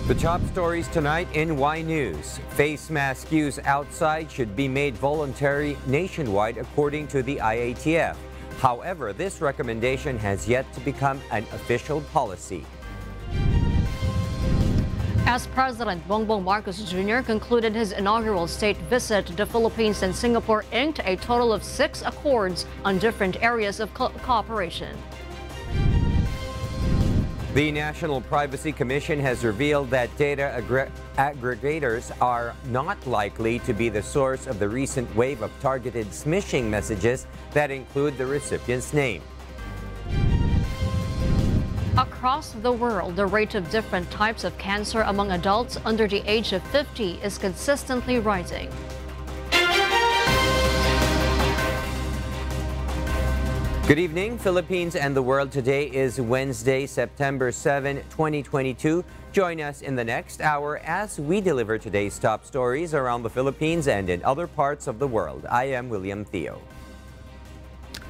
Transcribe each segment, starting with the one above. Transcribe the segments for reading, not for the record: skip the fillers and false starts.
The top stories tonight in Y News. Face mask use outside should be made voluntary nationwide according to the IATF. However, this recommendation has yet to become an official policy. As President Bongbong Marcos Jr. concluded his inaugural state visit, the Philippines and Singapore inked a total of 6 accords on different areas of cooperation. The National Privacy Commission has revealed that data aggregators are not likely to be the source of the recent wave of targeted smishing messages that include the recipient's name. Across the world, the rate of different types of cancer among adults under the age of 50 is consistently rising. Good evening, Philippines and the world. Today is Wednesday, September 7, 2022. Join us in the next hour as we deliver today's top stories around the Philippines and in other parts of the world. I am William Theo.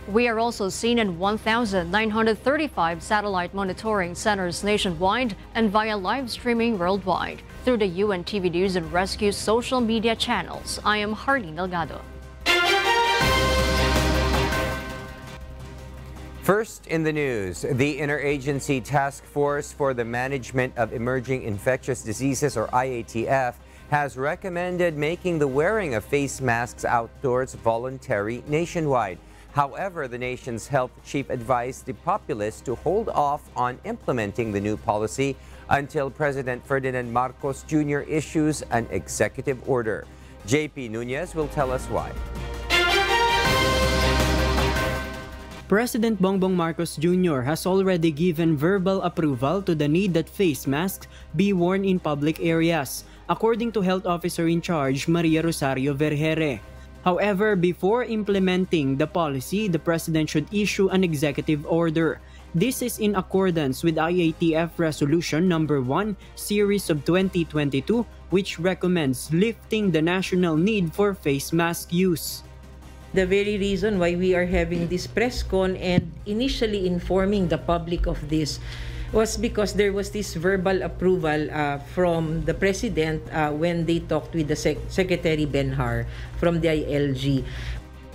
We are also seen in 1,935 satellite monitoring centers nationwide and via live streaming worldwide through the UNTV News and Rescue social media channels. I am Hardy Delgado. First in the news, the Interagency Task Force for the Management of Emerging Infectious Diseases, or IATF, has recommended making the wearing of face masks outdoors voluntary nationwide. However, the nation's health chief advised the populace to hold off on implementing the new policy until President Ferdinand Marcos Jr. issues an executive order. JP Nunez will tell us why. President Bongbong Marcos Jr. has already given verbal approval to the need that face masks be worn in public areas, according to Health Officer in Charge Maria Rosario Vergere. However, before implementing the policy, the President should issue an executive order. This is in accordance with IATF Resolution No. 1, Series of 2022, which recommends lifting the national need for face mask use. The very reason why we are having this press con and initially informing the public of this was because there was this verbal approval from the President when they talked with the Secretary Benhar from the ILG.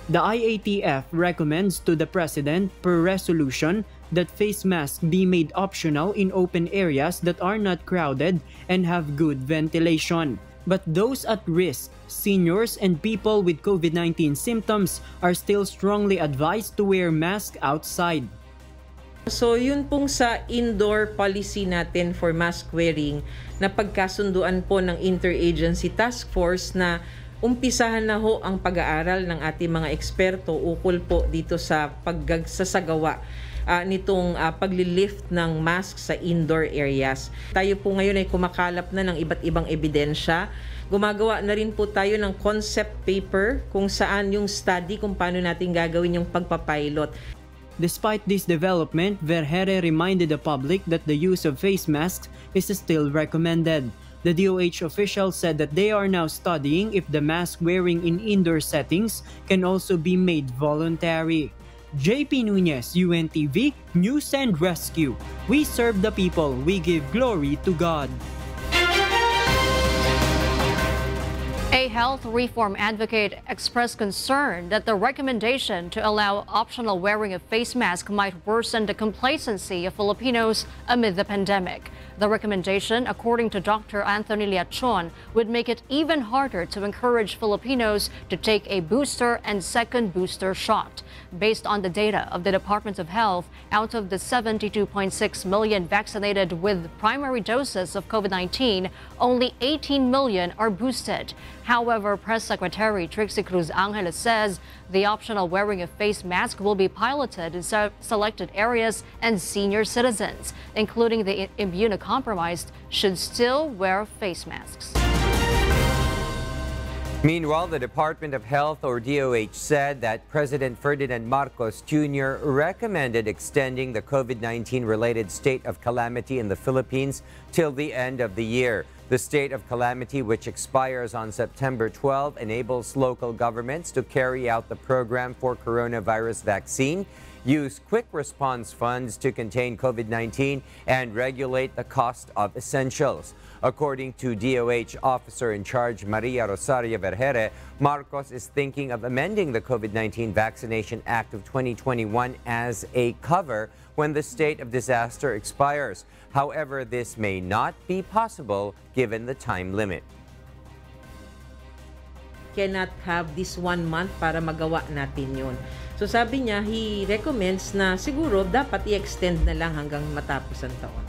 The IATF recommends to the President, per resolution, that face masks be made optional in open areas that are not crowded and have good ventilation. But those at risk, seniors and people with COVID-19 symptoms are still strongly advised to wear masks outside. So yun pong sa indoor policy natin for mask wearing na pagkasunduan po ng Interagency Task Force na umpisahan na ho ang pag-aaral ng ating mga eksperto ukol po dito sa pagsasagawa nitong paglilift ng mask sa indoor areas. Tayo po ngayon ay kumakalap na ng iba't ibang ebidensya. Gumagawa na rin po tayo ng concept paper kung saan yung study kung paano natin gagawin yung pagpapilot. Despite this development, Vergere reminded the public that the use of face masks is still recommended. The DOH official said that they are now studying if the mask wearing in indoor settings can also be made voluntary. JP Nunez, UNTV, News and Rescue. We serve the people, we give glory to God. A health reform advocate expressed concern that the recommendation to allow optional wearing of face masks might worsen the complacency of Filipinos amid the pandemic. The recommendation, according to Dr. Anthony Leachon, would make it even harder to encourage Filipinos to take a booster and second booster shot. Based on the data of the Department of Health, out of the 72.6 million vaccinated with primary doses of COVID-19, only 18 million are boosted. However, Press Secretary Trixie Cruz Angeles says the optional wearing of face mask will be piloted in selected areas, and senior citizens, including the immunocompromised, should still wear face masks. Meanwhile, the Department of Health, or DOH, said that President Ferdinand Marcos Jr. recommended extending the COVID-19 related state of calamity in the Philippines till the end of the year. The state of calamity, which expires on September 12, enables local governments to carry out the program for coronavirus vaccine use quick response funds to contain COVID-19 and regulate the cost of essentials. According to DOH Officer in Charge Maria Rosario Vergere, Marcos is thinking of amending the COVID-19 Vaccination Act of 2021 as a cover when the state of disaster expires. However, this may not be possible given the time limit. Cannot have this 1 month para magawa natin yun. So sabi niya, he recommends na siguro dapat i-extend na lang hanggang matapos ang taon.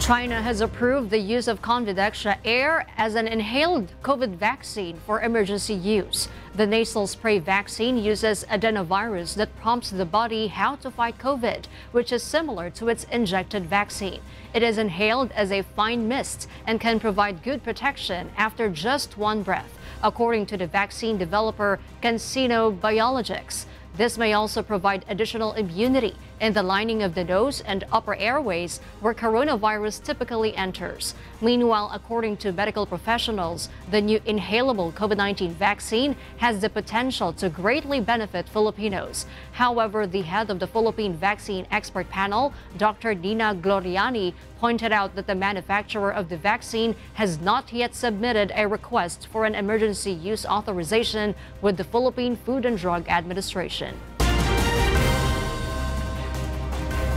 China has approved the use of confidenceair as an inhaled COVID vaccine for emergency use. The nasal spray vaccine uses adenovirus that prompts the body how to fight COVID, which is similar to its injected vaccine. It is inhaled as a fine mist and can provide good protection after just one breath, according to the vaccine developer CanSino Biologics. This may also provide additional immunity in the lining of the nose and upper airways where coronavirus typically enters. Meanwhile, according to medical professionals, the new inhalable COVID-19 vaccine has the potential to greatly benefit Filipinos. However, the head of the Philippine Vaccine Expert Panel, Dr. Nina Gloriani, pointed out that the manufacturer of the vaccine has not yet submitted a request for an emergency use authorization with the Philippine Food and Drug Administration.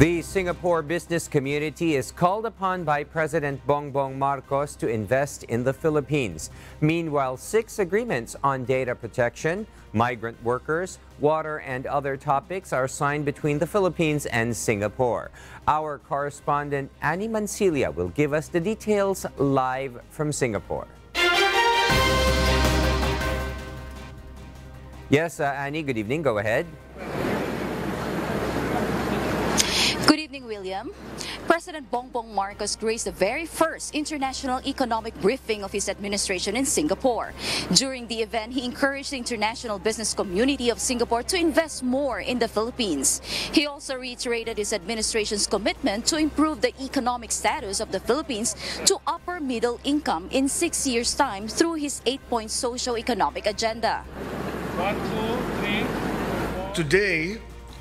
The Singapore business community is called upon by President Bongbong Marcos to invest in the Philippines. Meanwhile, 6 agreements on data protection, migrant workers, water, and other topics are signed between the Philippines and Singapore. Our correspondent Annie Mancilia will give us the details live from Singapore. Yes, Annie, good evening. Go ahead. Good evening, William. President Bongbong Marcos graced the very first international economic briefing of his administration in Singapore. During the event, he encouraged the international business community of Singapore to invest more in the Philippines. He also reiterated his administration's commitment to improve the economic status of the Philippines to upper middle income in 6 years' time through his 8-point socio-economic agenda. 1, 2, 3, 4. Today,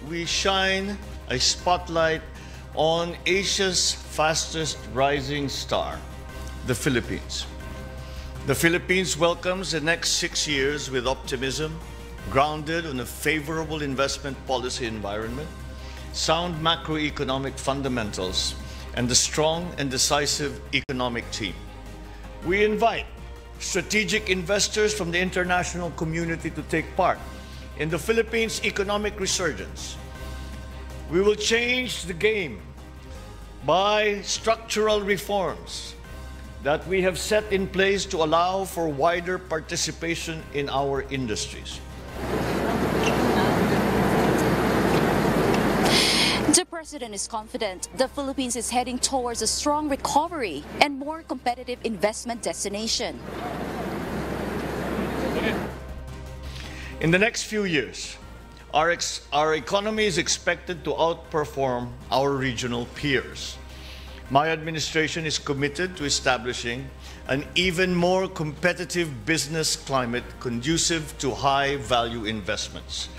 we shine a spotlight on Asia's fastest rising star, the Philippines. The Philippines welcomes the next 6 years with optimism, grounded on a favorable investment policy environment, sound macroeconomic fundamentals, and a strong and decisive economic team. We invite strategic investors from the international community to take part in the Philippines' economic resurgence. We will change the game by structural reforms that we have set in place to allow for wider participation in our industries. The President is confident the Philippines is heading towards a strong recovery and more competitive investment destination. In the next few years, our economy is expected to outperform our regional peers. My administration is committed to establishing an even more competitive business climate conducive to high-value investments.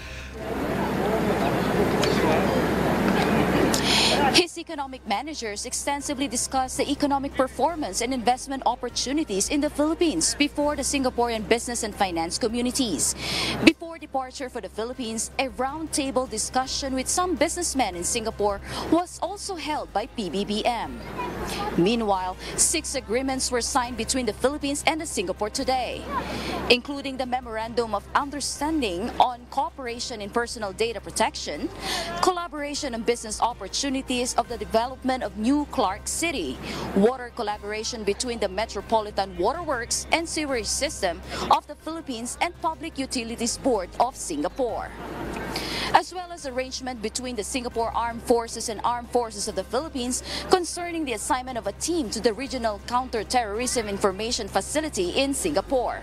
His economic managers extensively discussed the economic performance and investment opportunities in the Philippines before the Singaporean business and finance communities. Before departure for the Philippines, a roundtable discussion with some businessmen in Singapore was also held by PBBM. Meanwhile, 6 agreements were signed between the Philippines and the Singapore today, including the Memorandum of Understanding on Cooperation in Personal Data Protection, collaboration on business opportunities of the development of New Clark City, water collaboration between the Metropolitan Waterworks and Sewerage System of the Philippines and Public Utilities Board of Singapore, as well as arrangement between the Singapore Armed Forces and Armed Forces of the Philippines concerning the assignment of a team to the Regional Counter-Terrorism Information Facility in Singapore.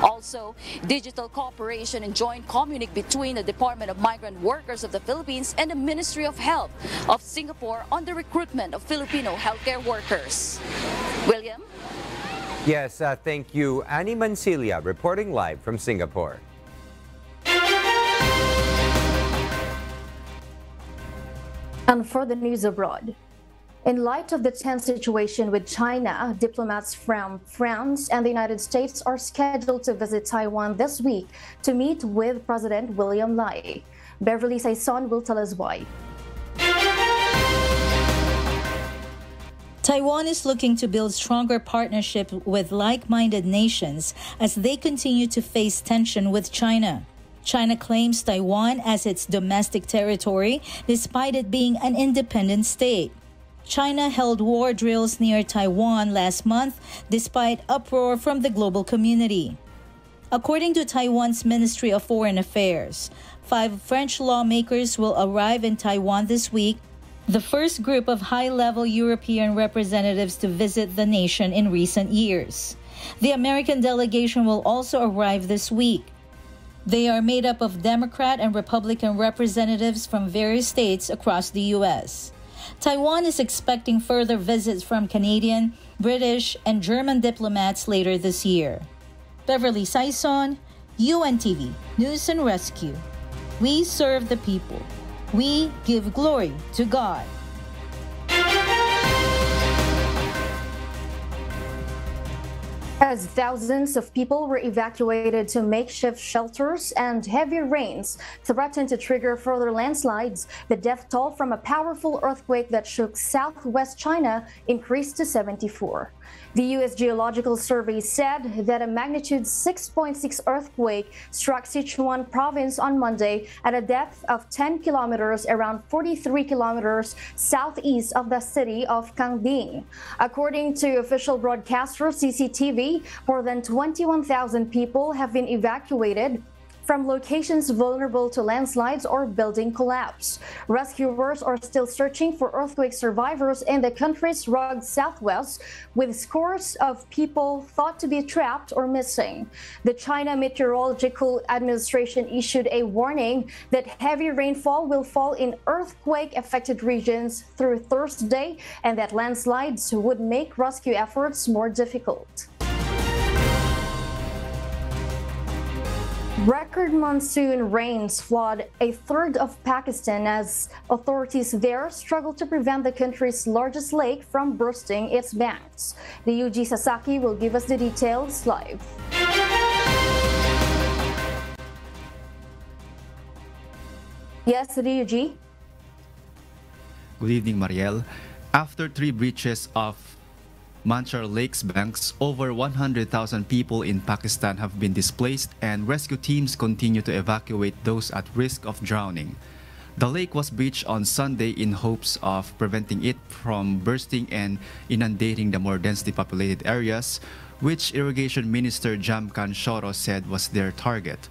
Also, digital cooperation and joint communique between the Department of Migrant Workers of the Philippines and the Ministry of Health of Singapore on the recruitment of Filipino healthcare workers. William? Yes, thank you. Annie Mancilia reporting live from Singapore. And for the news abroad, in light of the tense situation with China, diplomats from France and the United States are scheduled to visit Taiwan this week to meet with President William Lai. Beverly Saison will tell us why. Taiwan is looking to build stronger partnership with like-minded nations as they continue to face tension with China. China claims Taiwan as its domestic territory despite it being an independent state. China held war drills near Taiwan last month despite uproar from the global community. According to Taiwan's Ministry of Foreign Affairs, 5 French lawmakers will arrive in Taiwan this week, the first group of high-level European representatives to visit the nation in recent years. The American delegation will also arrive this week. They are made up of Democrat and Republican representatives from various states across the U.S. Taiwan is expecting further visits from Canadian, British, and German diplomats later this year. Beverly Saison, UNTV, News and Rescue. We serve the people. We give glory to God. As thousands of people were evacuated to makeshift shelters and heavy rains threatened to trigger further landslides, the death toll from a powerful earthquake that shook southwest China increased to 74. The U.S. Geological Survey said that a magnitude 6.6 earthquake struck Sichuan province on Monday at a depth of 10 kilometers, around 43 kilometers southeast of the city of Kangding. According to official broadcaster CCTV, more than 21,000 people have been evacuated from locations vulnerable to landslides or building collapse. Rescuers are still searching for earthquake survivors in the country's rugged southwest, with scores of people thought to be trapped or missing. The China Meteorological Administration issued a warning that heavy rainfall will fall in earthquake-affected regions through Thursday and that landslides would make rescue efforts more difficult. Record monsoon rains flood a third of Pakistan as authorities there struggle to prevent the country's largest lake from bursting its banks. The Yuji Sasaki will give us the details live. Yes, the Yuji. Good evening, Mariel. After 3 breaches of Manchar Lake's banks, over 100,000 people in Pakistan have been displaced and rescue teams continue to evacuate those at risk of drowning. The lake was breached on Sunday in hopes of preventing it from bursting and inundating the more densely populated areas, which Irrigation Minister Jamkan Shoro said was their target.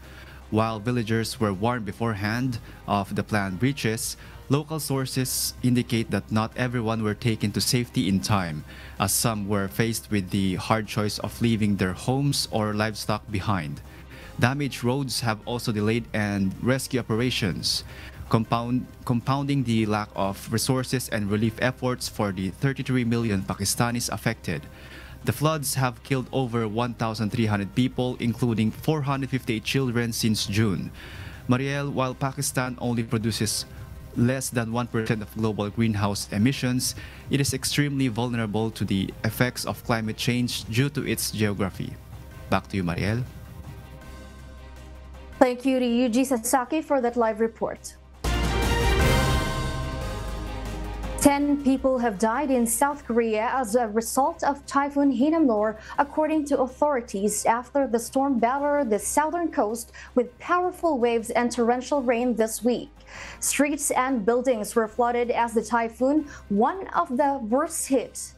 While villagers were warned beforehand of the planned breaches, local sources indicate that not everyone were taken to safety in time, as some were faced with the hard choice of leaving their homes or livestock behind. Damaged roads have also delayed and rescue operations, compounding the lack of resources and relief efforts for the 33 million Pakistanis affected. The floods have killed over 1,300 people, including 458 children since June. Mariel, while Pakistan only produces less than 1% of global greenhouse emissions, it is extremely vulnerable to the effects of climate change due to its geography. Back to you, Mariel. Thank you to Yuji Sasaki for that live report. 10 people have died in South Korea as a result of Typhoon Hinnamnor, according to authorities, after the storm battered the southern coast with powerful waves and torrential rain this week. Streets and buildings were flooded as the typhoon, one of the worst hit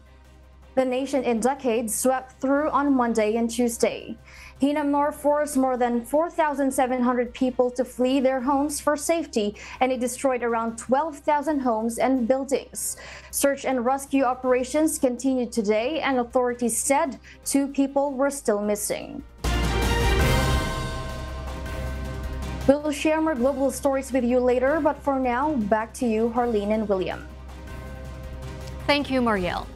the nation in decades, swept through on Monday and Tuesday. Hinnamnor forced more than 4,700 people to flee their homes for safety, and it destroyed around 12,000 homes and buildings. Search and rescue operations continued today, and authorities said 2 people were still missing. We'll share more global stories with you later, but for now, back to you, Harleen and William. Thank you, Marielle.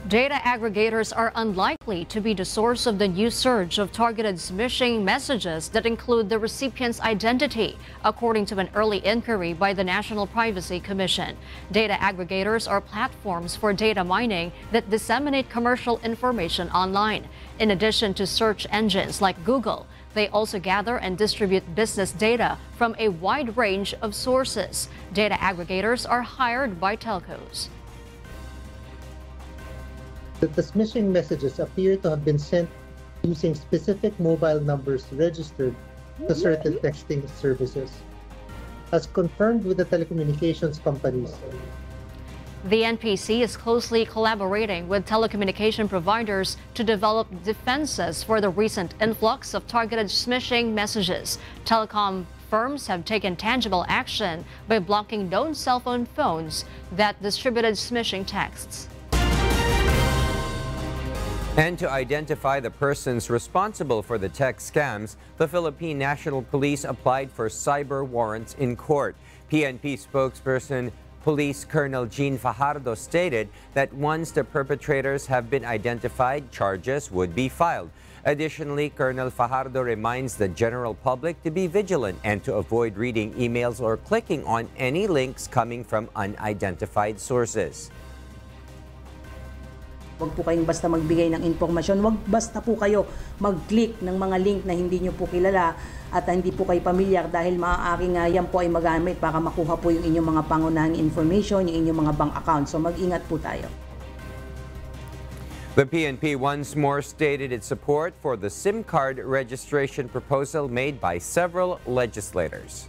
Data aggregators are unlikely to be the source of the new surge of targeted smishing messages that include the recipient's identity, according to an early inquiry by the National Privacy Commission. Data aggregators are platforms for data mining that disseminate commercial information online. In addition to search engines like Google, they also gather and distribute business data from a wide range of sources. Data aggregators are hired by telcos. The smishing messages appear to have been sent using specific mobile numbers registered to certain texting services, as confirmed with the telecommunications companies. The NPC is closely collaborating with telecommunication providers to develop defenses for the recent influx of targeted smishing messages. Telecom firms have taken tangible action by blocking known cell phone phones that distributed smishing texts. And to identify the persons responsible for the text scams, the Philippine National Police applied for cyber warrants in court. PNP spokesperson Police Colonel Jean Fajardo stated that once the perpetrators have been identified, charges would be filed. Additionally, Colonel Fajardo reminds the general public to be vigilant and to avoid reading emails or clicking on any links coming from unidentified sources. Huwag po kayong basta magbigay ng impormasyon. Huwag basta po kayo mag-click ng mga link na hindi nyo po kilala at hindi po kayo pamilyar dahil maaaring yan po ay magamit para makuha po yung inyong mga pangunahing information, yung inyong mga bank account. So mag-ingat po tayo. The PNP once more stated its support for the SIM card registration proposal made by several legislators.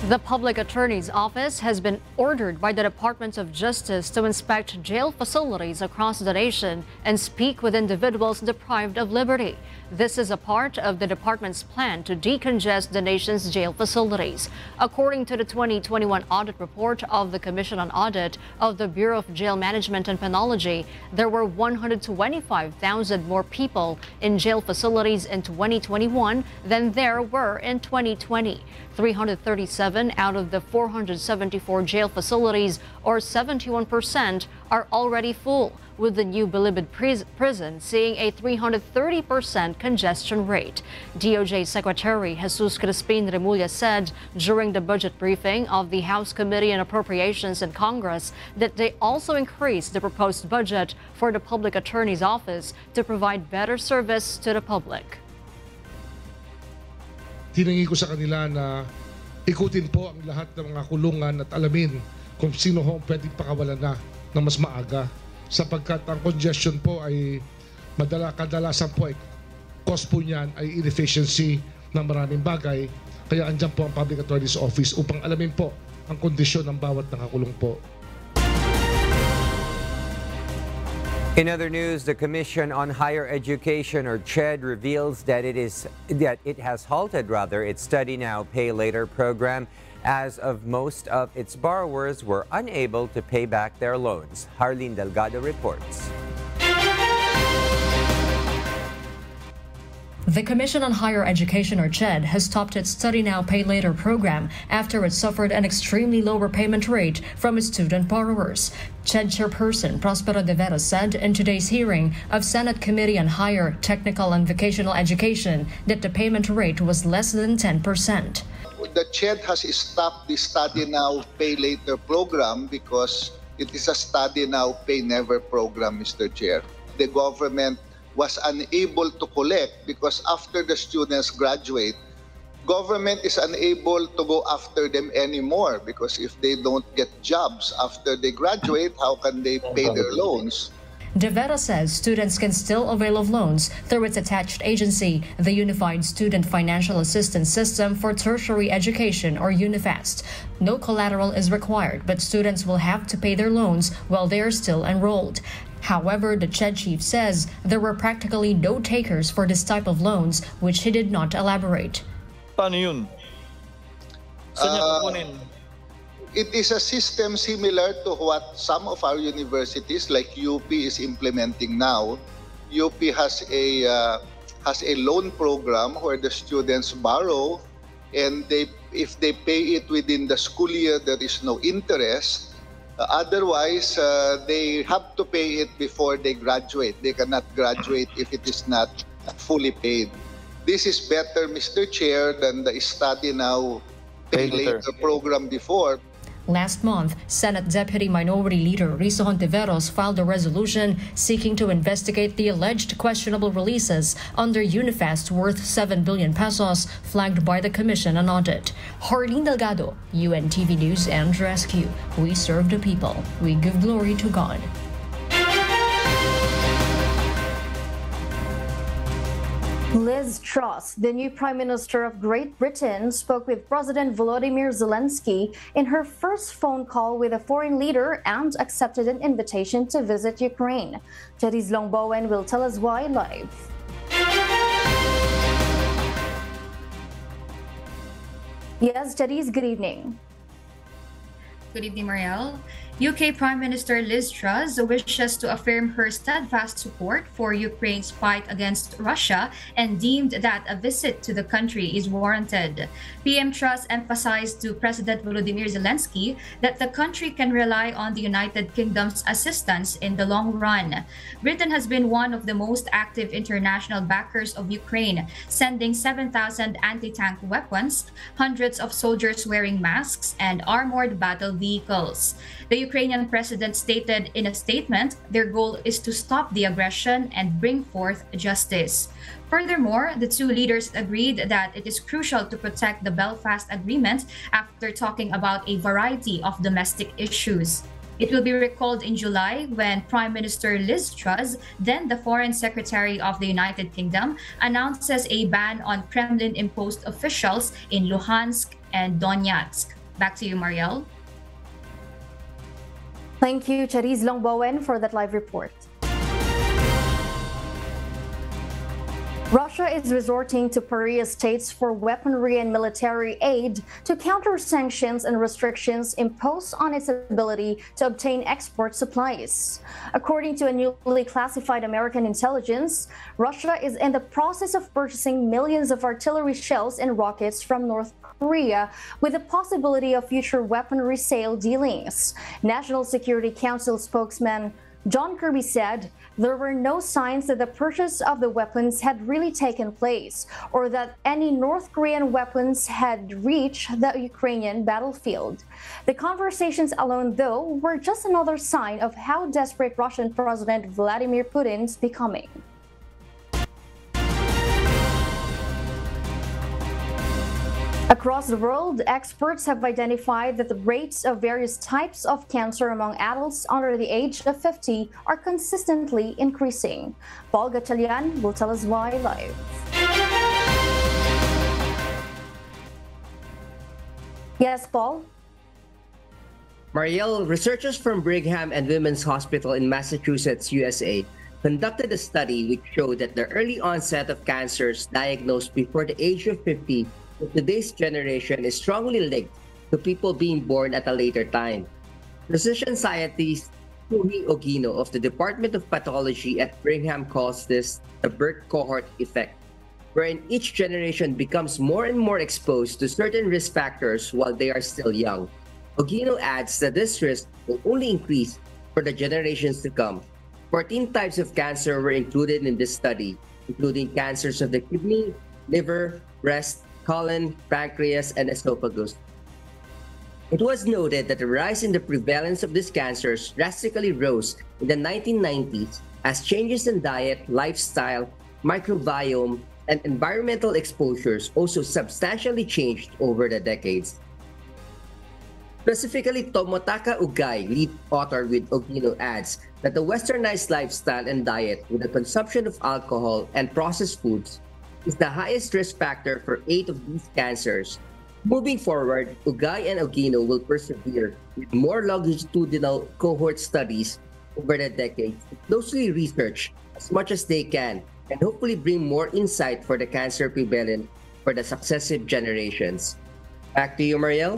The Public Attorney's Office has been ordered by the Department of Justice to inspect jail facilities across the nation and speak with individuals deprived of liberty. This is a part of the department's plan to decongest the nation's jail facilities. According to the 2021 audit report of the Commission on Audit of the Bureau of Jail Management and Penology, there were 125,000 more people in jail facilities in 2021 than there were in 2020. 337 out of the 474 jail facilities, or 71%, are already full, with the new Bilibid prison seeing a 330% congestion rate. DOJ Secretary Jesus Crispin Remulla said during the budget briefing of the House Committee on Appropriations in Congress that they also increased the proposed budget for the Public Attorney's Office to provide better service to the public. Hiningi ko sa kanila na ikutin po ang lahat ng mga kulungan at alamin kung sino ho pwedeng pakawalan na ng mas maaga, sapagkat ang congestion po ay kadalasan po ay cost po niyan ay inefficiency ng maraming bagay. Kaya andyan po ang Public Attorney's Office upang alamin po ang kondisyon ng bawat nakakulong po. In other news, the Commission on Higher Education, or CHED, reveals that it has halted its Study Now, Pay Later program, as of most of its borrowers were unable to pay back their loans. Harleen Delgado reports. The Commission on Higher Education, or CHED, has stopped its Study Now, Pay Later program after it suffered an extremely low repayment rate from its student borrowers. CHED Chairperson Prospero De Vera said in today's hearing of Senate Committee on Higher, Technical and Vocational Education that the payment rate was less than 10%. The CHED has stopped the Study Now, Pay Later program because it is a Study Now, Pay Never program, Mr. Chair. The government was unable to collect because after the students graduate, government is unable to go after them anymore because if they don't get jobs after they graduate, how can they pay their loans? De Vera says students can still avail of loans through its attached agency, the Unified Student Financial Assistance System for Tertiary Education, or UNIFAST. No collateral is required, but students will have to pay their loans while they are still enrolled. However, the CHED chief says there were practically no takers for this type of loans, which he did not elaborate. Paano yun? Saan niya kukunin? It is a system similar to what some of our universities like UP is implementing now. UP has a loan program where the students borrow, and if they pay it within the school year, there is no interest. Otherwise, they have to pay it before they graduate. They cannot graduate if it is not fully paid. This is better, Mr. Chair, than the study now, pay later program before. Last month, Senate Deputy Minority Leader Risa Hontiveros filed a resolution seeking to investigate the alleged questionable releases under UNIFEST worth 7 billion pesos flagged by the Commission on Audit. Harleen Delgado, UNTV News and Rescue. We serve the people. We give glory to God. Liz Truss, the new Prime Minister of Great Britain, spoke with President Volodymyr Zelensky in her first phone call with a foreign leader and accepted an invitation to visit Ukraine. Jadis Longbowen will tell us why live. Yes, Jadis, good evening. Good evening, Marielle. UK Prime Minister Liz Truss wishes to affirm her steadfast support for Ukraine's fight against Russia and deemed that a visit to the country is warranted. PM Truss emphasized to President Volodymyr Zelensky that the country can rely on the United Kingdom's assistance in the long run. Britain has been one of the most active international backers of Ukraine, sending 7,000 anti-tank weapons, hundreds of soldiers wearing masks, and armored battle vehicles. The Ukrainian president stated in a statement their goal is to stop the aggression and bring forth justice. Furthermore, the two leaders agreed that it is crucial to protect the Belfast Agreement after talking about a variety of domestic issues. It will be recalled in July when Prime Minister Liz Truss, then the Foreign Secretary of the United Kingdom, announces a ban on Kremlin-imposed officials in Luhansk and Donetsk. Back to you, Marielle. Thank you, Charis Longbowen, for that live report. Russia is resorting to pariah states for weaponry and military aid to counter sanctions and restrictions imposed on its ability to obtain export supplies. According to a newly classified American intelligence, Russia is in the process of purchasing millions of artillery shells and rockets from North Korea, with the possibility of future weaponry sale dealings. National Security Council spokesman John Kirby said there were no signs that the purchase of the weapons had really taken place or that any North Korean weapons had reached the Ukrainian battlefield. The conversations alone, though, were just another sign of how desperate Russian President Vladimir Putin is becoming. Across the world, experts have identified that the rates of various types of cancer among adults under the age of 50 are consistently increasing. Paul Gatchalian will tell us why live. Yes, Paul? Marielle, researchers from Brigham and Women's Hospital in Massachusetts, USA, conducted a study which showed that the early onset of cancers diagnosed before the age of 50 in today's generation is strongly linked to people being born at a later time. Physician scientist Tuhi Ogino of the Department of Pathology at Brigham calls this the birth cohort effect, wherein each generation becomes more and more exposed to certain risk factors while they are still young. Ogino adds that this risk will only increase for the generations to come. 14 types of cancer were included in this study, including cancers of the kidney, liver, breast, colon, pancreas, and esophagus. It was noted that the rise in the prevalence of these cancers drastically rose in the 1990s as changes in diet, lifestyle, microbiome, and environmental exposures also substantially changed over the decades. Specifically, Tomotaka Ugay, lead author with Ogino, adds that the westernized lifestyle and diet with the consumption of alcohol and processed foods is the highest risk factor for 8 of these cancers. Moving forward, Ugay and Ogino will persevere with more longitudinal cohort studies over the decades to closely research as much as they can and hopefully bring more insight for the cancer prevalent for the successive generations. Back to you, Marielle.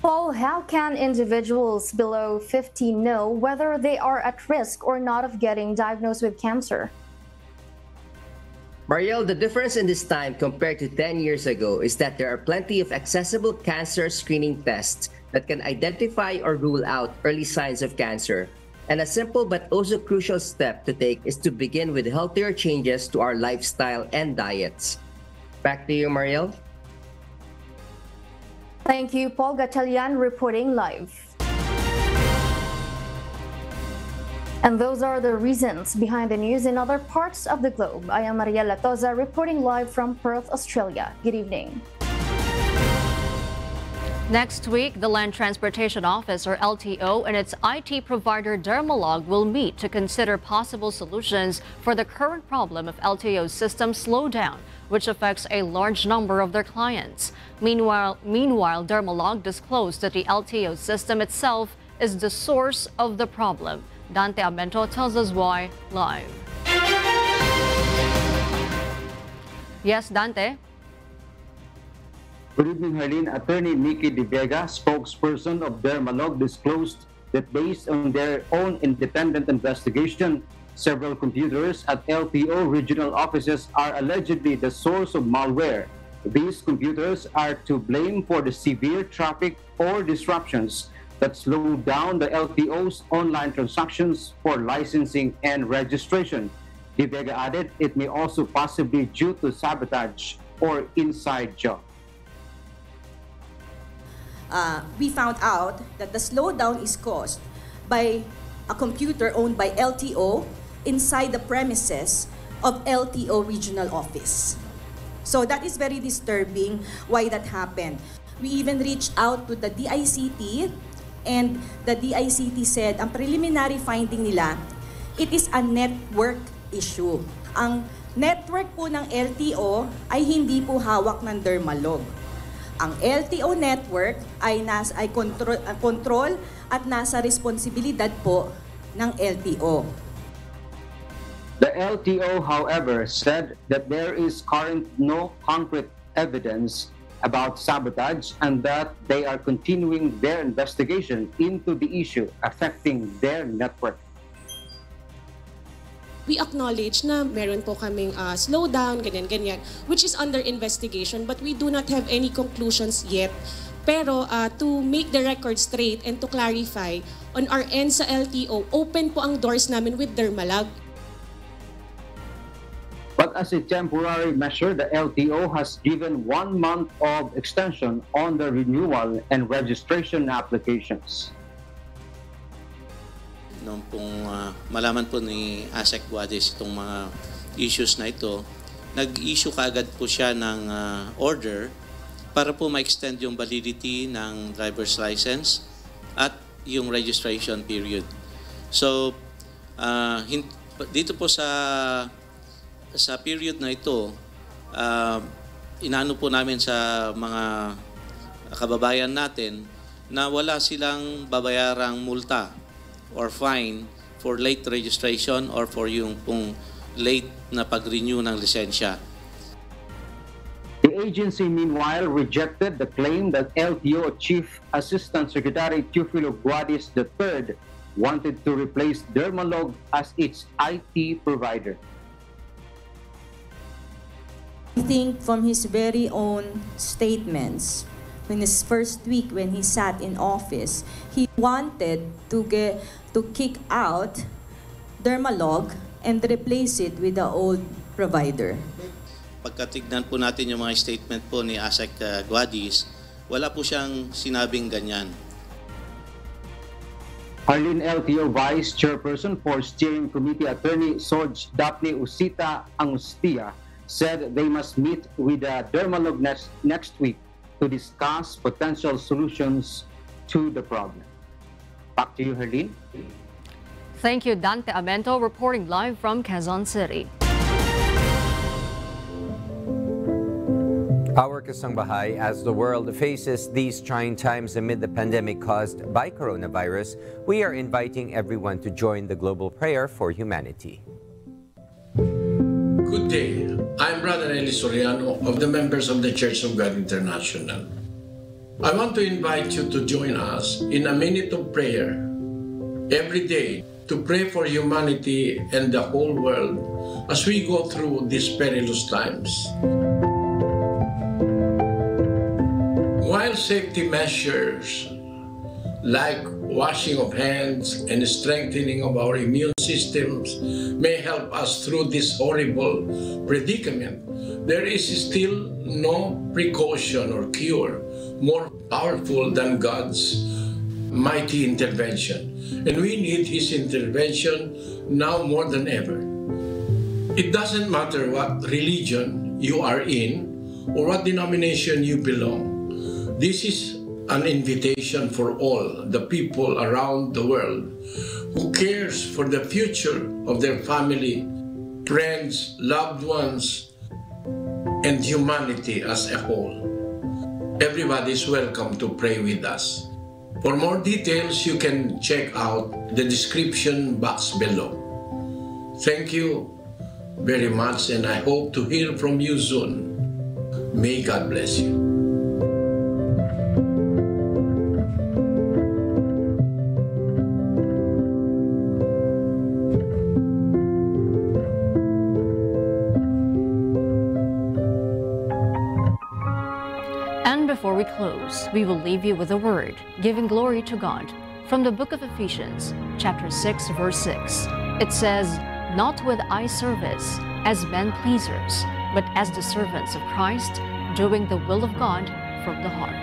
Paul, how can individuals below 50 know whether they are at risk or not of getting diagnosed with cancer? Marielle, the difference in this time compared to 10 years ago is that there are plenty of accessible cancer screening tests that can identify or rule out early signs of cancer. And a simple but also crucial step to take is to begin with healthier changes to our lifestyle and diets. Back to you, Mariel. Thank you, Paul Gatchalian, reporting live. And those are the reasons behind the news in other parts of the globe. I am Mariel Latoza, reporting live from Perth, Australia. Good evening. Next week, the Land Transportation Office, or LTO, and its IT provider Dermalog will meet to consider possible solutions for the current problem of LTO's system slowdown, which affects a large number of their clients. Meanwhile, Dermalog disclosed that the LTO system itself is the source of the problem. Dante Amento tells us why live. Yes, Dante? Good evening, Harleen. Attorney Nikki De Vega, spokesperson of Dermalog, disclosed that based on their own independent investigation, several computers at LTO regional offices are allegedly the source of malware. These computers are to blame for the severe traffic or disruptions that slow down the LTO's online transactions for licensing and registration. De Vega added it may also possibly be due to sabotage or inside job. We found out that the slowdown is caused by a computer owned by LTO inside the premises of LTO regional office. So that is very disturbing why that happened. We even reached out to the DICT, and the DICT said, ang preliminary finding nila, it is a network issue. Ang network po ng LTO ay hindi po hawak ng Dermalog. Ang LTO network ay control at nasa responsibilidad po ng LTO. The LTO, however, said that there is current no concrete evidence about sabotage and that they are continuing their investigation into the issue affecting their network. We acknowledge na meron po kaming slowdown, ganyan-ganyan, which is under investigation, but we do not have any conclusions yet. Pero to make the record straight and to clarify, on our end sa LTO, open po ang doors namin with Dermalog. But as a temporary measure, the LTO has given 1 month of extension on the renewal and registration applications. Noong pong malaman po ni ASEC Guadis itong mga issues na ito, nag-issue kaagad po siya ng order para po ma-extend yung validity ng driver's license at yung registration period. So, dito po sa period na ito, inaano po namin sa mga kababayan natin na wala silang babayarang multa or fine for late registration or for yung pong late na pag-renew ng lisensya. The agency meanwhile rejected the claim that LTO Chief Assistant Secretary Teofilo Guadis III wanted to replace Dermalog as its IT provider. I think from his very own statements, in his first week when he sat in office, he wanted to kick out Dermalog and replace it with the old provider. Pagkatignan po natin yung mga statement po ni ASEC Guadis, wala po siyang sinabing ganyan. Harleen, LTO Vice Chairperson for Steering Committee Attorney Sorge Daphne Usita Angustia said they must meet with Dermalog next week to discuss potential solutions to the problem. Back to you, Harleen. Thank you, Dante Amento, reporting live from Quezon City. Our Kasambahay, as the world faces these trying times amid the pandemic caused by coronavirus, we are inviting everyone to join the global prayer for humanity. Good day. I'm Brother Eli Soriano of the members of the Church of God International. I want to invite you to join us in a minute of prayer every day to pray for humanity and the whole world as we go through these perilous times. While safety measures like washing of hands and strengthening of our immune systems, may help us through this horrible predicament. There is still no precaution or cure more powerful than God's mighty intervention. And we need His intervention now more than ever. It doesn't matter what religion you are in or what denomination you belong. This is an invitation for all the people around the world who cares for the future of their family, friends, loved ones, and humanity as a whole. Everybody is welcome to pray with us. For more details, you can check out the description box below. Thank you very much, and I hope to hear from you soon. May God bless you. Before we close, we will leave you with a word, giving glory to God. From the book of Ephesians, chapter 6, verse 6. It says, "Not with eye service, as men pleasers, but as the servants of Christ, doing the will of God from the heart."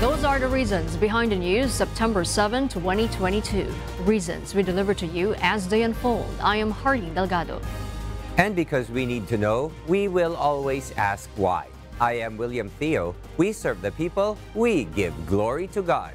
Those are the reasons behind the news, September 7, 2022. Reasons we deliver to you as they unfold. I am Hardy Delgado. And because we need to know, we will always ask why. I am William Theo. We serve the people. We give glory to God.